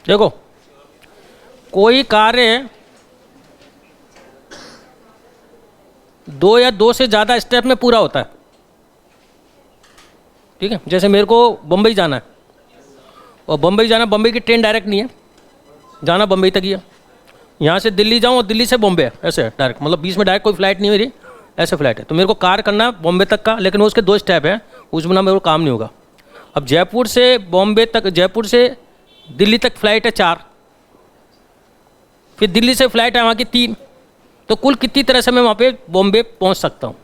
देखो, कोई कार्य 2 या 2 से ज़्यादा स्टेप में पूरा होता है, ठीक है। जैसे मेरे को बम्बई जाना है, और बम्बई की ट्रेन डायरेक्ट नहीं है, जाना बम्बई तक ही है। यहाँ से दिल्ली जाऊँ और दिल्ली से बॉम्बे है, ऐसे है डायरेक्ट, मतलब बीच में डायरेक्ट कोई फ्लाइट नहीं है मेरी, ऐसे फ्लाइट है। तो मेरे को कार करना है बॉम्बे तक का, लेकिन उसके 2 स्टेप हैं, उसमें ना मेरे को काम नहीं होगा। अब जयपुर से बॉम्बे तक, जयपुर से दिल्ली तक फ्लाइट है 4, फिर दिल्ली से फ्लाइट है वहाँ की 3, तो कुल कितनी तरह से मैं वहाँ पे बॉम्बे पहुँच सकता हूँ,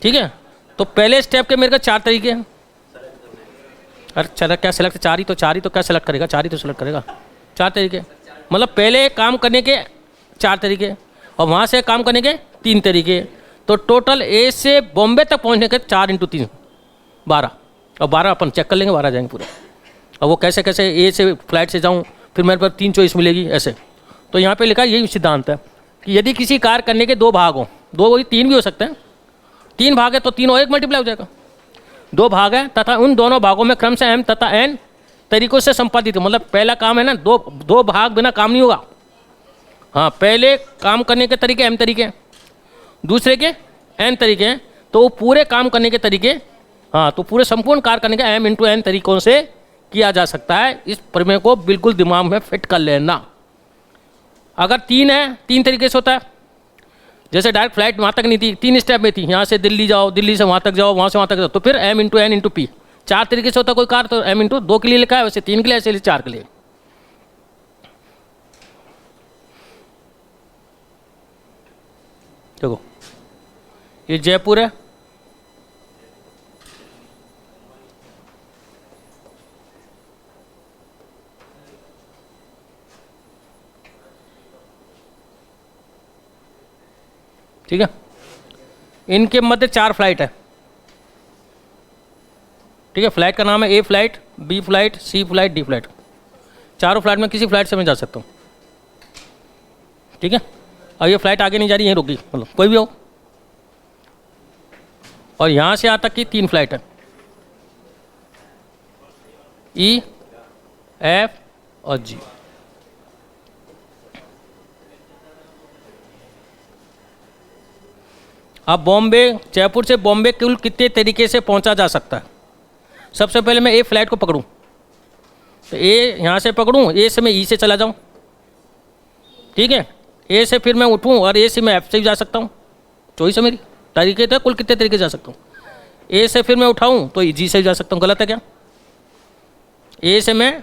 ठीक है। तो पहले स्टेप के मेरे को 4 तरीके हैं। अरे चला क्या सेलेक्ट, 4 ही तो क्या सेलेक्ट करेगा, 4 ही तो सेलेक्ट करेगा। 4 तरीके, मतलब पहले काम करने के 4 तरीके और वहाँ से काम करने के 3 तरीके। तो टोटल ए से बॉम्बे तक पहुँचने के 4 × 3 12, और 12 अपन चेक कर लेंगे, 12 जाएंगे पूरे। और वो कैसे कैसे ए से फ्लाइट से जाऊँ, फिर मेरे पास 3 चॉइस मिलेगी ऐसे। तो यहाँ पे लिखा यही सिद्धांत है कि यदि किसी कार्य करने के 2 भाग हों, 2 वही 3 भी हो सकते हैं, 3 भाग है तो 3 और 1 मल्टीप्लाई हो जाएगा। 2 भाग है तथा उन दोनों भागों में क्रम से m तथा n तरीकों से संपादित, मतलब पहला काम है ना, 2 भाग बिना काम नहीं होगा। हाँ, पहले काम करने के तरीके m तरीके हैं, दूसरे के n तरीके हैं, तो पूरे काम करने के तरीके, हाँ, तो पूरे संपूर्ण कार्य करने के m × n तरीकों से किया जा सकता है। इस प्रमेय को बिल्कुल दिमाग में फिट कर लेना। अगर 3 है, 3 तरीके से होता है। जैसे डायरेक्ट फ्लाइट वहाँ तक नहीं थी, 3 स्टेप में थी, यहाँ से दिल्ली जाओ, दिल्ली से वहाँ तक जाओ, वहाँ से वहाँ तक जाओ, तो फिर m × n × p 4 तरीके से होता है कोई कार। तो m × 2 के लिए लिखा है, वैसे 3 के लिए, ऐसे 4 के लिए। देखो, ये जयपुर है, ठीक है। इनके मध्य 4 फ्लाइट है, ठीक है। फ्लाइट का नाम है ए फ्लाइट, बी फ्लाइट, सी फ्लाइट, डी फ्लाइट। चारों फ्लाइट में किसी फ्लाइट से मैं जा सकता हूँ, ठीक है। और ये फ्लाइट आगे नहीं जा रही, यहीं रुकी, मतलब कोई भी हो। और यहाँ से यहाँ तक की 3 फ्लाइट है, ई, एफ और जी। अब बॉम्बे, जयपुर से बॉम्बे कुल कितने तरीके से पहुंचा जा सकता है। सबसे पहले मैं ए फ्लाइट को पकड़ूं, तो ए यहाँ से पकड़ूं, ए से मैं ई से चला जाऊं, ठीक है। ए से फिर मैं उठूं और ए से मैं एफ से भी जा सकता हूँ, चॉइस है मेरी। तरीके तो कुल कितने तरीके जा सकता हूँ। ए से फिर मैं उठाऊं तो जी से भी जा सकता हूँ, गलत है क्या। ए से मैं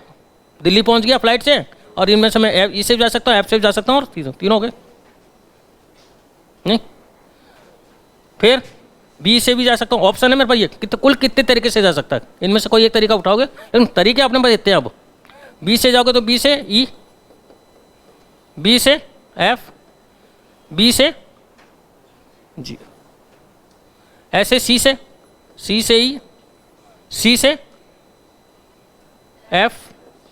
दिल्ली पहुँच गया फ्लाइट से, और इनमें से मैं ई से भी जा सकता हूँ, एफ से भी जा सकता हूँ, और तीनों हो गए नहीं। फिर बी से भी जा सकता हूँ, ऑप्शन है मेरे पास ये, कुल कितने तरीके से जा सकता है। इनमें से कोई एक तरीका उठाओगे, लेकिन तरीके अपने पास इतने हैं। अब बी से जाओगे तो बी से ई, बी से एफ, बी से जी, ऐसे सी से ई, सी से एफ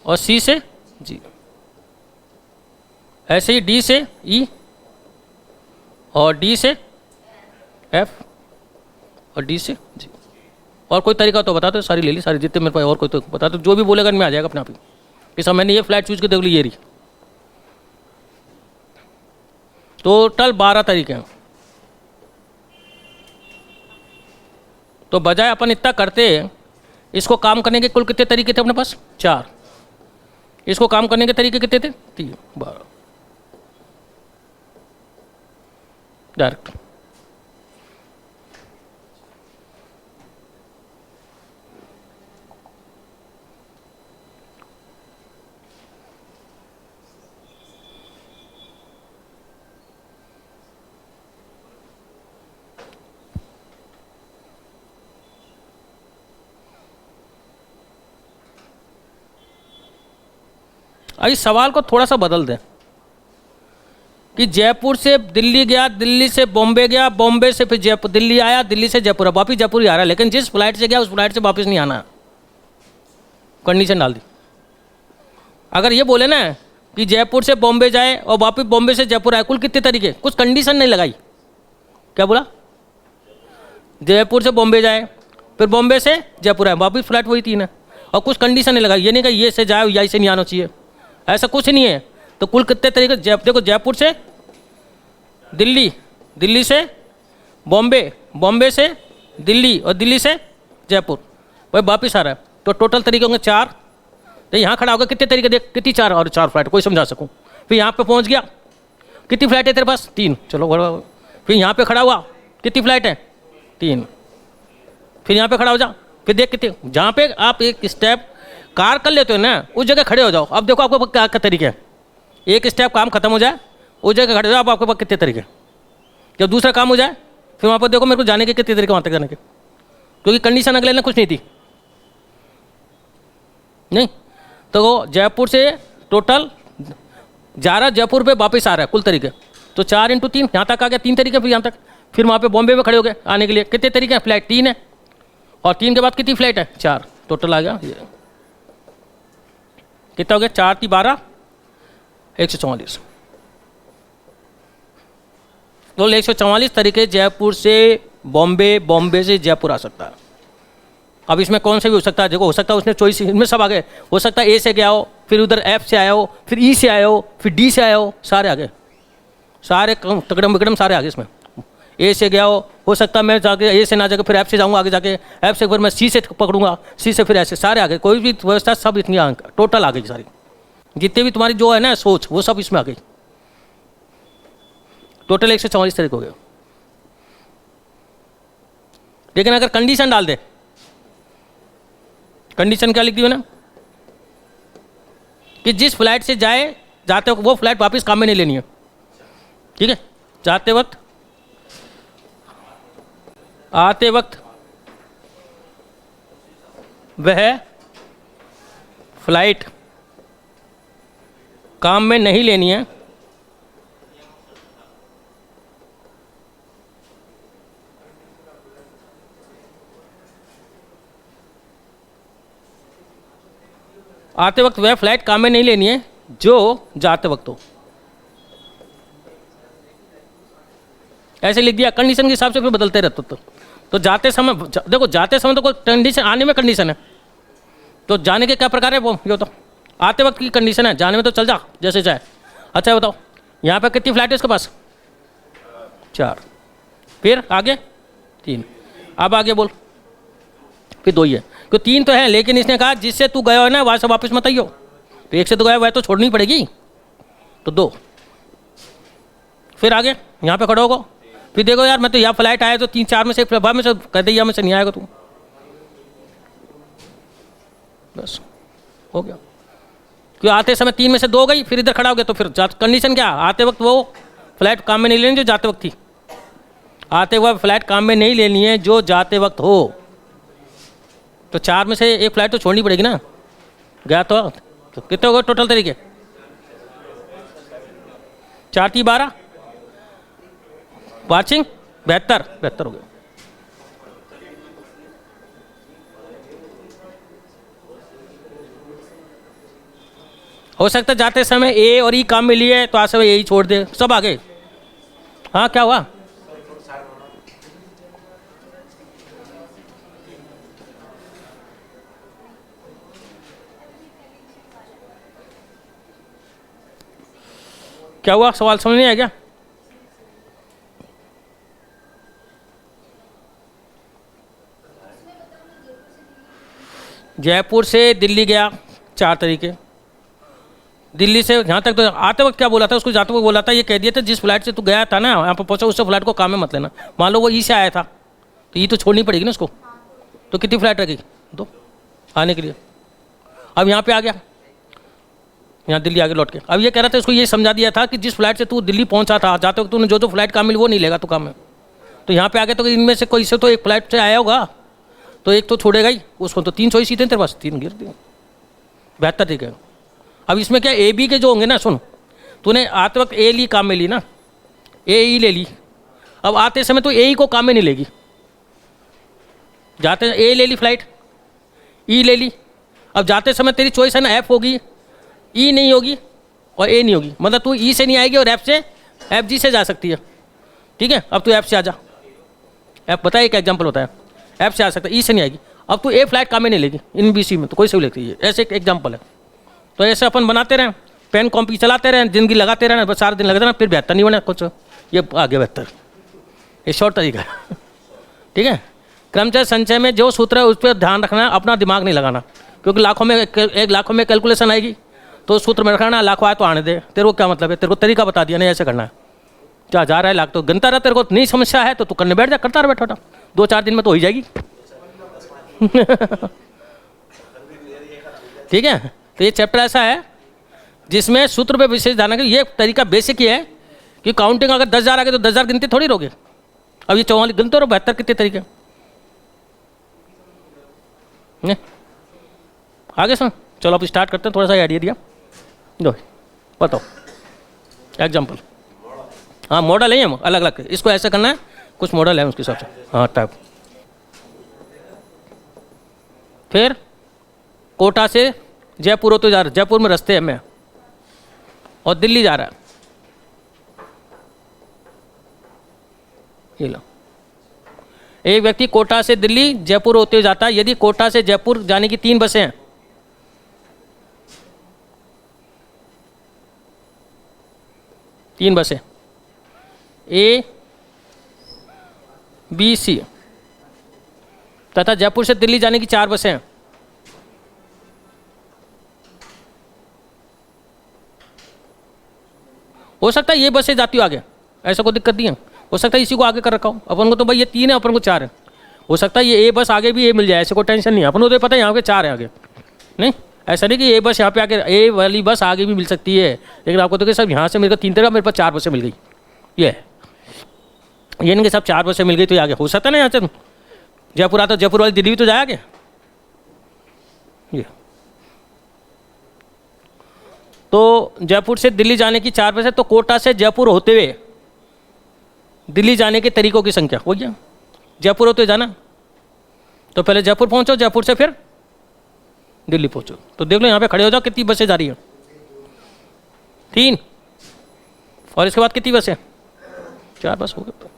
और सी से जी, ऐसे ही डी से ई और डी से एफ और डी से जी। और कोई तरीका तो बता दो, सारी ले ली, सारी जितने मेरे पास, और कोई तो बता दो, जो भी बोलेगा इनमें आ जाएगा अपने आप ही। इस समय मैंने ये फ्लाइट चूज कर देख ली, ये रही। टोटल 12 तरीके हैं। तो बजाय अपन इतना करते, इसको काम करने के कुल कितने तरीके थे अपने पास, 4। इसको काम करने के तरीके कितने थे, 3, 12 डायरेक्ट। इस सवाल को थोड़ा सा बदल दें कि जयपुर से दिल्ली गया, दिल्ली से बॉम्बे गया, बॉम्बे से फिर जयपुर, दिल्ली आया, दिल्ली से जयपुर, वापिस जयपुर ही आ रहा है, लेकिन जिस फ्लाइट से गया उस फ्लाइट से वापस नहीं आना। कंडीशन डाल दी। अगर ये बोले ना कि जयपुर से बॉम्बे जाए और वापिस बॉम्बे से जयपुर आए, कुल कितने तरीके, कुछ कंडीशन नहीं लगाई। क्या बोला, जयपुर से बॉम्बे जाए, फिर बॉम्बे से जयपुर आए, वापिस फ्लाइट वही 3 है। और कुछ कंडीशन नहीं लगाई, ये नहीं कि ये से जाए या से नहीं आना चाहिए, ऐसा कुछ नहीं है। तो कुल कितने तरीके, देखो जयपुर से दिल्ली, दिल्ली से बॉम्बे, बॉम्बे से दिल्ली और दिल्ली से जयपुर, वही वापिस आ रहा है। तो टोटल तरीके होंगे 4। तो यहाँ खड़ा होगा कितने तरीके, देख कितनी 4 और 4 फ्लाइट, कोई समझा सकूँ। फिर यहाँ पे पहुँच गया, कितनी फ्लाइट है तेरे पास, 3, चलो बड़ा। फिर यहाँ पे खड़ा हुआ, कितनी फ्लाइट है, 3। फिर यहाँ पे खड़ा हो जा, फिर देख कितने, जहाँ पे आप एक स्टेप कार कर लेते हो ना, उस जगह खड़े हो जाओ। अब देखो आपके पास क्या क्या तरीके हैं, एक स्टेप काम खत्म हो जाए, उस जगह खड़े हो जाओ, आपके पास कितने तरीके। जब दूसरा काम हो जाए, फिर वहाँ पर देखो मेरे को जाने के कितने तरीके, वहाँ तक जाने के, क्योंकि कंडीशन अगले ने कुछ नहीं थी। नहीं तो वो जयपुर से टोटल जा रहा, जयपुर पे वापस आ रहा है, कुल तरीके। तो 4 × 3 यहाँ तक आ गया, 3 तरीके। फिर यहाँ तक, फिर वहाँ पे बॉम्बे में खड़े हो गए आने के लिए, कितने तरीके हैं, फ्लाइट 3 है, और 3 के बाद कितनी फ्लाइट है, 4, टोटल आ गया ये कितना हो गया, 4 × 3 = 12, 144। तो 144 तरीके जयपुर से बॉम्बे, बॉम्बे से जयपुर आ सकता है। अब इसमें कौन से भी हो सकता है, देखो हो सकता है उसने चॉइस, इनमें सब आ गए। हो सकता है ए से गया हो, फिर उधर एफ से आया हो, फिर ई से आया हो, फिर डी से आया हो, सारे आ गए, सारे तकड़म बिकड़म सारे आ गए इसमें। ए से गया हो सकता है मैं जाके ए से ना जाके फिर एफ से जाऊँगा, आगे जाके एफ से फिर मैं सी से पकड़ूंगा, सी से फिर ऐसे सारे आ गए। कोई भी व्यवस्था सब इतनी टोटल आ गई सारी, जितने भी तुम्हारी जो है ना सोच, वो सब इसमें आ गई। टोटल 144 तरीके हो गए। लेकिन अगर कंडीशन डाल दे, कंडीशन क्या लिख दी ना, कि जिस फ्लाइट से जाते वक्त वो फ्लाइट वापस काम में नहीं लेनी है, ठीक है, जाते वक्त, आते वक्त वह फ्लाइट काम में नहीं लेनी है, आते वक्त वह फ्लाइट काम में नहीं लेनी है जो जाते वक्त हो। ऐसे लिख दिया, कंडीशन के हिसाब से फिर बदलते रहते। तो जाते समय देखो, जाते समय तो कोई कंडीशन, आने में कंडीशन है, तो जाने के क्या प्रकार है वो ये बताओ। आते वक्त की कंडीशन है, जाने में तो चल जा जैसे चाहे। अच्छा बताओ, यहाँ पे कितनी फ्लाइट है इसके पास, 4, फिर आगे 3, अब आगे बोल, फिर 2 ही है, तो 3 तो है। लेकिन इसने कहा जिससे तू गया हो ना वहाँ से वापस मत आइयो, तो एक से तो गया वह तो छोड़नी पड़ेगी, तो 2। फिर आगे यहाँ पे खड़ा होगा, फिर देखो यार मैं तो यहाँ फ्लाइट आया तो 3-4 में से प्रभाव में से कह दे, में से नहीं आएगा तू, बस हो गया। क्यों आते समय 3 में से 2 गई, फिर इधर खड़ा हो गया, तो फिर कंडीशन क्या, आते वक्त वो फ्लाइट काम में नहीं लेनी जो जाते वक्त थी, आते वक्त फ्लाइट काम में नहीं लेनी है जो जाते वक्त हो। तो 4 में से एक फ्लाइट तो छोड़नी पड़ेगी ना, गया तो कितने हो गए टोटल तरीके, 4 × 3 = 12, वाचिंग 72 हो गए। हो सकता है जाते समय ए और ई काम में लिए तो आज समय ए ही छोड़ दे, सब आ गए। हाँ क्या हुआ, क्या हुआ, सवाल समझ नहीं आया क्या? जयपुर से दिल्ली गया, 4 तरीके। दिल्ली से यहाँ तक तो आते वक्त क्या बोला था, उसको जाते वक्त बोला था, ये कह दिया था जिस फ्लाइट से तू गया था ना यहाँ पर पहुँचा, उससे फ्लाइट को काम में मत लेना। मान लो वो ई से आया था, तो ई तो छोड़नी पड़ेगी ना उसको, तो कितनी फ्लाइट रहेगी, 2 आने के लिए। अब यहाँ पे आ गया, यहाँ दिल्ली आगे लौट के, अब ये कह रहा था, इसको ये समझा दिया था कि जिस फ्लाइट से तू दिल्ली पहुँचा था, जाते वक्त तूने जो फ्लाइट काम मिली वो नहीं लेगा तो काम में। तो यहाँ पे आ गया, तो इनमें से कोई से तो एक फ्लाइट से आया होगा, तो एक तो छोड़ेगा ही उसको, तो 3 चॉइस ही थे तेरे पास, 3 गिर दिए, 72 ठीक है। अब इसमें क्या ए बी के जो होंगे ना, सुन, तूने आते वक्त ए ली काम में ली ना, ए ई ले ली, अब आते समय तो ए ई को काम में नहीं लेगी, जाते ए ले ली फ्लाइट, ई ले ली, अब जाते समय तेरी चॉइस है ना, एफ होगी, ई नहीं होगी और ए नहीं होगी, मतलब तू ई से नहीं आएगी और एफ से, एफ जी से जा सकती है, ठीक है। अब तू एफ से आ जा, एफ बताइए एक एग्जाम्पल होता है, एफ से आ सकता है, ई से नहीं आएगी। अब तो ए फ्लैट काम ही नहीं लेगी इन बी सी में, तो कोई से भी लेती है। ऐसे एक एग्जाम्पल है। तो ऐसे अपन बनाते रहें, पेन कॉपी चलाते रहें, जिंदगी लगाते रहें, बस 4 दिन लगते रहें, फिर बेहतर नहीं बने कुछ, ये आगे बेहतर। ये शॉर्ट तरीका है। ठीक है। क्रमचय संचय में जो सूत्र है उस पर ध्यान रखना है, अपना दिमाग नहीं लगाना, क्योंकि लाखों में कैलकुलेशन आएगी, तो सूत्र में रखना, लाखों आए तो आने दे, तेरे को क्या मतलब है, तेरे को तरीका बता दिया नहीं ऐसे करना है, क्या जा रहा है लाख तो गिनता रहा, तेरे को नहीं समस्या है तो तू करने बैठ जा, करता रहा बैठा, 2-4 दिन में तो हो ही जाएगी। ठीक है। तो ये चैप्टर ऐसा है जिसमें सूत्र पे विशेष ध्यान रखें। ये तरीका बेसिक ही है कि काउंटिंग अगर 10,000 आ गए तो 10,000 गिनती थोड़ी रहोगे, अब ये 44 गिनते रहो, 72 कितने तरीके आगे सुन। चलो अब स्टार्ट करते हैं, थोड़ा सा आइडिया दिया दो, बताओ एग्जाम्पल। हाँ मॉडल है, हम अलग अलग इसको ऐसे करना है, कुछ मॉडल है उसके हिसाब से। हाँ टाइप। फिर कोटा से जयपुर होते जा रहा है, जयपुर में रास्ते है मैं, और दिल्ली जा रहा है, ये लो। एक व्यक्ति कोटा से दिल्ली जयपुर होते हुए जाता है। यदि कोटा से जयपुर जाने की 3 बसें हैं, ए बी सी, तथा जयपुर से दिल्ली जाने की 4 बसें हैं, हो सकता है ये बसें जाती हो आगे, ऐसा कोई दिक्कत नहीं है, हो सकता है इसी को आगे कर रखा हो। अपन को तो भाई ये 3 है, अपन को 4 है, हो सकता है ये ए बस आगे भी ए मिल जाए, ऐसे कोई टेंशन नहीं है। अपन को तो पता है यहाँ पे 4 है आगे, नहीं ऐसा नहीं कि ए बस यहाँ पे आगे, ए वाली बस आगे भी मिल सकती है, लेकिन आपको तो कि सब यहाँ से मेरे को 3 तरह, मेरे पास 4 बसें मिल गई, ये नहीं कि सब 4 बसें मिल गई तो ये आगे हो सकता है ना, यहाँ से जयपुर आता, जयपुर वाली दिल्ली भी तो जाएगा। ये तो जयपुर से दिल्ली जाने की 4 बसें, तो कोटा से जयपुर होते हुए दिल्ली जाने के तरीकों की संख्या हो गया। जयपुर होते जाना, तो पहले जयपुर पहुंचो, जयपुर से फिर दिल्ली पहुंचो, तो देख लो यहाँ पे खड़े हो जाओ कितनी बसें जा रही हैं, 3, और इसके बाद कितनी बसें, 4 बस हो गए।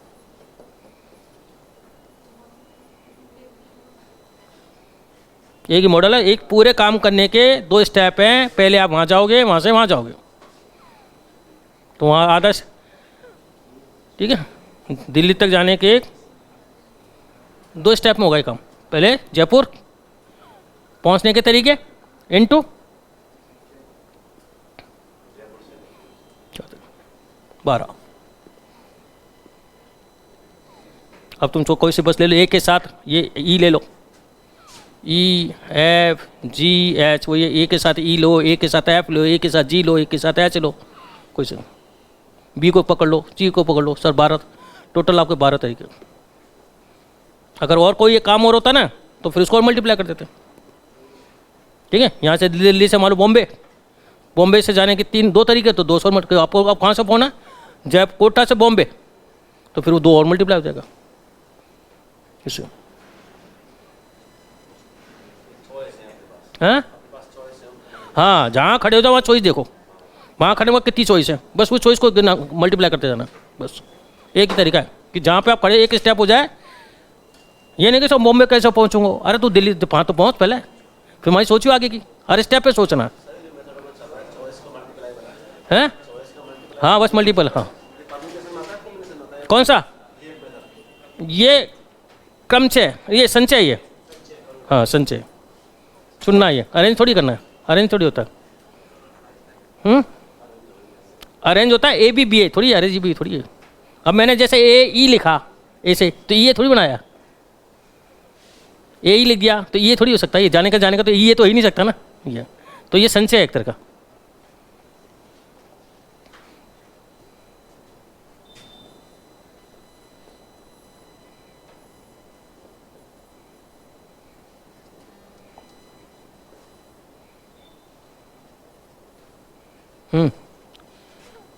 एक ही मॉडल है, एक पूरे काम करने के 2 स्टेप हैं, पहले आप वहाँ जाओगे, वहाँ से वहाँ जाओगे, तो वहाँ आदर्श, ठीक है, दिल्ली तक जाने के 2 स्टेप में होगा ये काम। पहले जयपुर पहुँचने के तरीके इनटू 12। अब तुम कोई सी बस ले लो, एक के साथ ये ई ले लो, ई एफ जी एच, वो ये ए के साथ ई लो, ए के साथ एफ लो, ए के साथ जी लो, ए के साथ एच लो, कोई से बी को पकड़ लो, जी को पकड़ लो, सर 12, टोटल आपके 12 तरीके। अगर और कोई ये काम और होता ना तो फिर उसको और मल्टीप्लाई कर देते। ठीक है। यहाँ से दिल्ली से मान लो बॉम्बे, बॉम्बे से जाने के 2 तरीके, तो 200 मल्टीप्लाई, आपको अब कहाँ से पहुँचना, जब कोटा से बॉम्बे, तो फिर वो 2 और मल्टीप्लाई हो जाएगा इससे। हाँ जहाँ खड़े हो जाओ वहाँ चॉइस देखो, वहाँ खड़े हुआ कितनी चॉइस है, बस वो चॉइस को मल्टीप्लाई करते जाना, बस एक ही तरीका है कि जहाँ पे आप खड़े एक स्टेप हो जाए। ये नहीं कि सब बॉम्बे कैसे पहुँचूंगा, अरे तू दिल्ली वहाँ तो पहुँच पहले, फिर मैं सोचियो आगे की, हर स्टेप पे सोचना है। हाँ बस मल्टीपल, हाँ कौन सा, ये क्रमचय, ये संचय, ये हाँ संचय सुनना, ये अरेंज थोड़ी करना है, अरेंज थोड़ी होता है, अरेंज होता है ए बी बी ए थोड़ी, अरेंज बी थोड़ी है। अब मैंने जैसे ए ई लिखा ऐसे, तो ये थोड़ी बनाया, ए ई लिख गया तो ये थोड़ी हो सकता है, ये जाने का तो ये तो हो ही नहीं सकता ना, ये तो ये संचय है एक तरह का।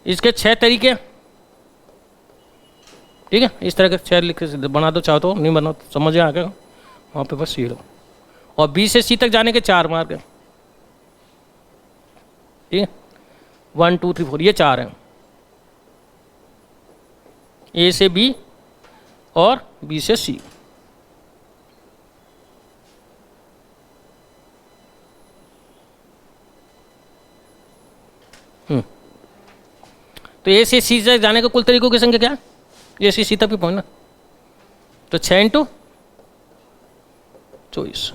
इसके 6 तरीके, ठीक है, इस तरह के 6 लिख बना दो, चाहो तो नहीं बना तो समझ आ गया, वहाँ पे बस ये लो। और बी से सी तक जाने के 4 मार्ग हैं, ठीक है, 1 2 3 4 ये 4 हैं, ए से बी और बी से सी, तो ए से सी तक जाने के कुल तरीकों की संख्या क्या है? ए से सी तक भी पहुंचना। तो 6 इंटू 24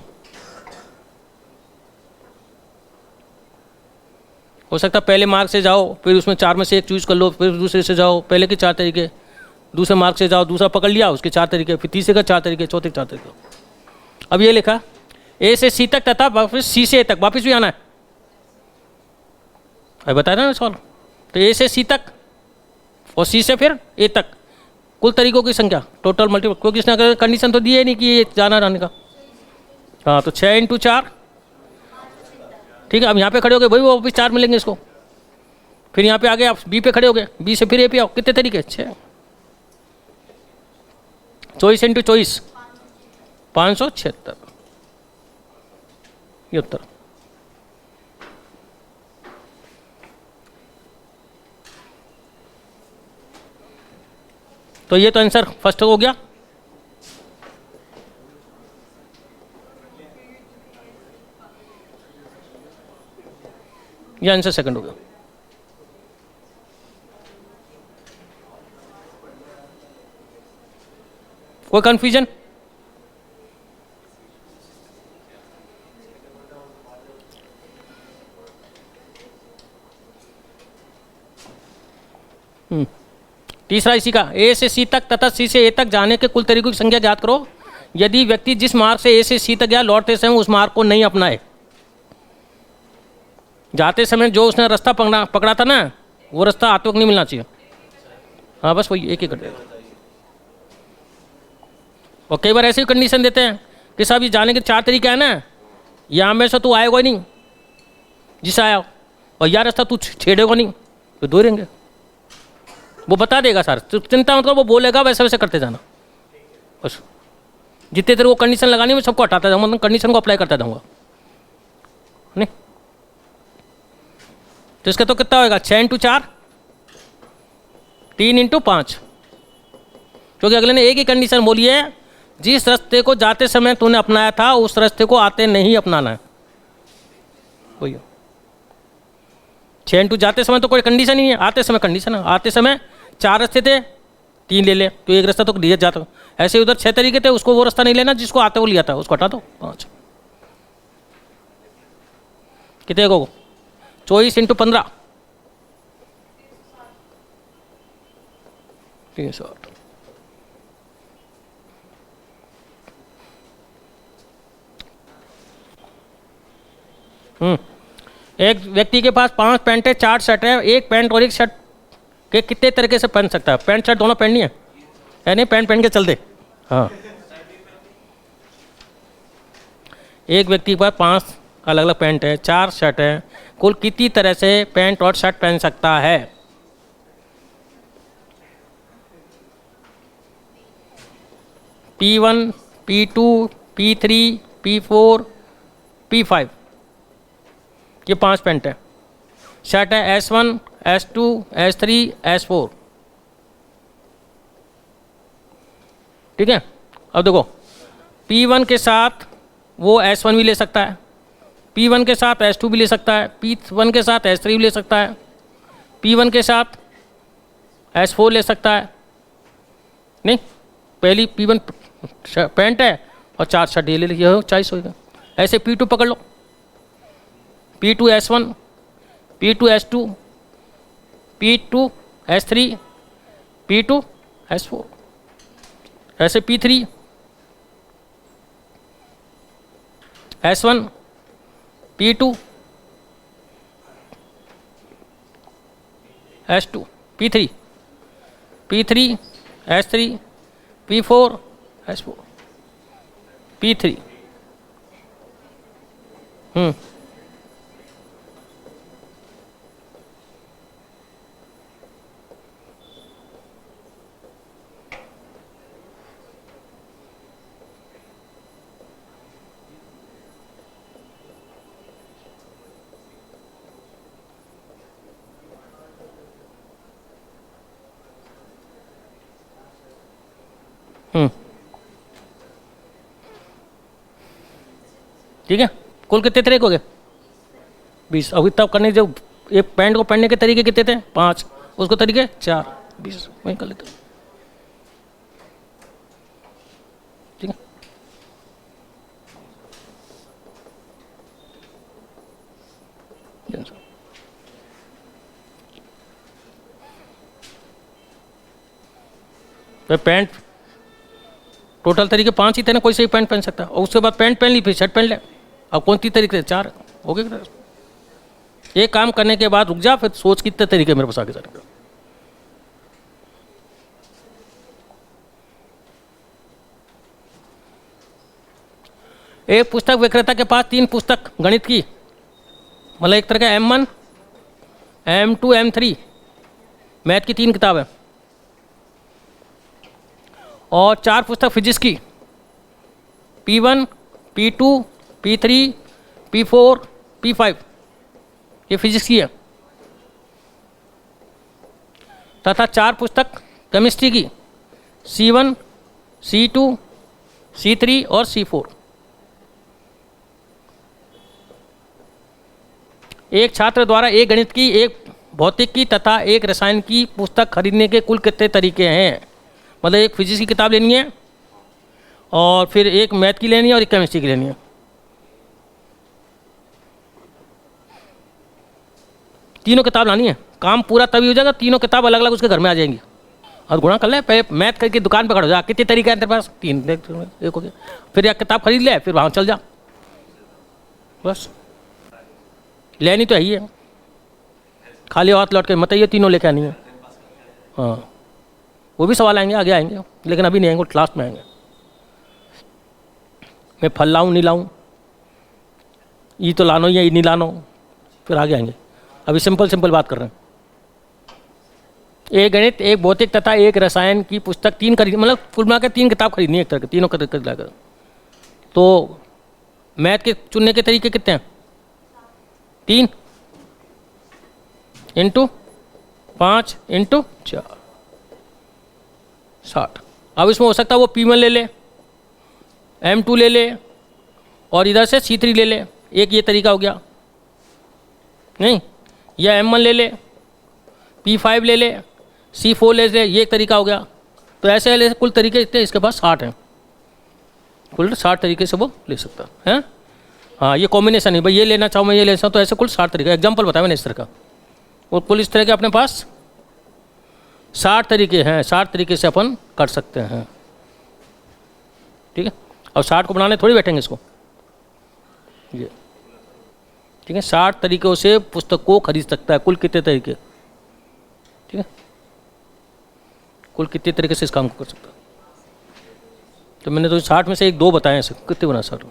हो सकता है पहले मार्क से जाओ, फिर उसमें 4 में से एक चूज कर लो, फिर दूसरे से जाओ, पहले के 4 तरीके, दूसरे मार्क से जाओ, दूसरा पकड़ लिया उसके 4 तरीके, फिर तीसरे का 4 तरीके, चौथे के 4 तरीके। अब ये लिखा ए से सी तक तथा वापस सी से ए तक वापस भी आना है। अभी बताया ना सवाल। तो ए से सी तक और सी से फिर ए तक कुल तरीकों की संख्या टोटल मल्टीपल, क्योंकि इसने कंडीशन तो दी है नहीं कि ये जाना रहने का। हाँ, तो 6 इंटू 4, ठीक है। अब यहाँ पे खड़े हो गए भाई, वो वापस 4 मिलेंगे इसको। फिर यहाँ पे आ गए आप बी पे खड़े हो गए, बी से फिर ए पे आओ। कितने तरीके? 6। 24 इंटू 24 576, ये उत्तर। तो ये तो आंसर फर्स्ट हो गया। ये आंसर सेकंड हो गया। कोई कंफ्यूजन? तीसरा इसी का, ए से सी तक तथा सी से ए तक जाने के कुल तरीकों की संख्या ज्ञात करो यदि व्यक्ति जिस मार्ग से ए से सी तक गया लौटते समय उस मार्ग को नहीं अपनाए। जाते समय जो उसने रास्ता पकड़ा था ना, वो रास्ता आते वक्त नहीं मिलना चाहिए। हाँ, बस वही एक ही कर देगा। और कई बार ऐसी कंडीशन देते हैं कि साहब ये जाने के 4 तरीके हैं ना, यहाँ में से तू आएगा ही नहीं जिससे आया, और यार रास्ता तू छेड़ेगा नहीं, तो दो रहेंगे। वो बता देगा सर, तो चिंता मत करो, वो बोलेगा वैसे वैसे करते जाना। बस जितने देर वो कंडीशन लगानी मैं सबको हटाता जाऊँगा, मतलब कंडीशन को अप्लाई करता जाऊँगा। नहीं तो इसका तो कितना होगा? 6 इंटू 4 3 इंटू 5, क्योंकि अगले ने एक ही कंडीशन बोली है, जिस रास्ते को जाते समय तूने अपनाया था उस रास्ते को आते नहीं अपनाना है। वही 6 इंटू जाते समय तो कोई कंडीशन ही नहीं है, आते समय कंडीशन है। आते समय 4 रास्ते थे, 3 ले ले, तो एक रास्ता तो दिया जाता। ऐसे उधर 6 तरीके थे, उसको वो रास्ता नहीं लेना जिसको आते वो लिया था, उसको हटा दो। 5 कितने को? 24 इंटू 15 360। एक व्यक्ति के पास 5 पैंट है, 4 शर्ट है, एक पैंट और एक शर्ट के कितने तरीके से पहन सकता है? पैंट शर्ट दोनों पहननी है, यानी पैंट पहन के चल दे। हाँ, एक व्यक्ति के पास 5 अलग अलग पैंट है, 4 शर्ट है, कुल कितनी तरह से पैंट और शर्ट पहन सकता है? P1, P2, P3, P4, P5, ये 5 पैंट है। शर्ट है S1, S2, S3, S4, ठीक है। अब देखो, P1 के साथ वो S1 भी ले सकता है, P1 के साथ S2 भी ले सकता है, P1 के साथ S3 भी ले सकता है, P1 के साथ S4 ले सकता है। नहीं, पहली P1 पैंट है और 4 शर्ट ये ले लीजिए, 40 होगा। ऐसे P2 पकड़ लो, P2 S1, P2 S2, P2 S3, P2 S4, ऐसे P3 S1, P2 S2, P3 P3 S3, P4 S4, P3। ठीक है, कुल कितने तरीके हो गए? 20। अभी तब करने जो एक पैंट को पहनने के तरीके कितने थे? 5, उसको तरीके 4, 20 वहीं कर लेते। ठीक है, तो पैंट टोटल तरीके 5 ही थे ना, कोई से ही पैंट पहन सकता है। और उसके बाद पैंट पहन ली, फिर शर्ट पहन ले। अब कौन सी तरीके से? 4 हो गए। एक काम करने के बाद रुक जा, फिर सोच कितने तरीके मेरे पास आगे जाने का। एक पुस्तक विक्रेता के पास 3 पुस्तक गणित की, मतलब एक तरह का M1, M2, M3 मैथ की 3 किताब है, और 4 पुस्तक फिजिक्स की, P1, P2, P3, P4, P5, ये फिजिक्स की है, तथा 4 पुस्तक केमिस्ट्री की, C1, C2, C3 और C4। एक छात्र द्वारा एक गणित की, एक भौतिक की तथा एक रसायन की पुस्तक खरीदने के कुल कितने तरीके हैं? मतलब एक फिजिक्स की किताब लेनी है, और फिर एक मैथ की लेनी है, और एक केमिस्ट्री की लेनी है। तीनों किताब लानी है। काम पूरा तभी हो जाएगा, तीनों किताब अलग अलग उसके घर में आ जाएंगी। और गुणा कर ले, पहले मैथ करके दुकान पर खड़ो जा, कितने तरीके हैं तेरे पास? 3, एक हो गया। फिर एक किताब खरीद ले, फिर वहाँ चल जा, बस। लेनी तो है ही है, खाली हाथ लौट के मत ये तीनों लेके आनी है। हाँ, वो भी सवाल आएंगे, आगे आएंगे, लेकिन अभी नहीं आएंगे, लास्ट में आएंगे। मैं फल लाऊं नहीं लाऊं, ये तो लानो या ये नहीं लानो, फिर आगे आएंगे। अभी सिंपल बात कर रहे हैं। एक गणित, एक भौतिक तथा एक रसायन की पुस्तक 3 खरीद, मतलब कुल मिला के 3 किताब खरीदनी है एक तरह के, तीनों खरीद लाकर। तो मैथ के चुनने के तरीके कितने हैं? 3 × 5 × 4, 60। अब इसमें हो सकता है वो P1 ले ले, M2 ले ले, और इधर से C3 ले ले, एक ये तरीका हो गया। नहीं, या M1 ले ले, P5 ले ले, C4 ले ले, ये एक तरीका हो गया। तो ऐसे ले कुल तरीके इतने इसके पास 60 हैं, कुल 60 तरीके से वो ले सकता है। हाँ, ये कॉम्बिनेशन है भाई, ये लेना चाहूँ मैं, ये लेना चाहूँ, तो ऐसे कुल 60 तरीके। एग्जाम्पल बताया मैंने इस तरह का, और कुल इस तरह के अपने पास 60 तरीके हैं। 60 तरीके से अपन कर सकते हैं। ठीक है, अब 60 को बनाने थोड़ी बैठेंगे इसको, ये ठीक है। 60 तरीकों से पुस्तक को खरीद सकता है। कुल कितने तरीके? ठीक है, कुल कितने तरीके से इस काम को कर सकता है? तो मैंने तो 60 में से 1-2 बताए हैं, कितने बना 60?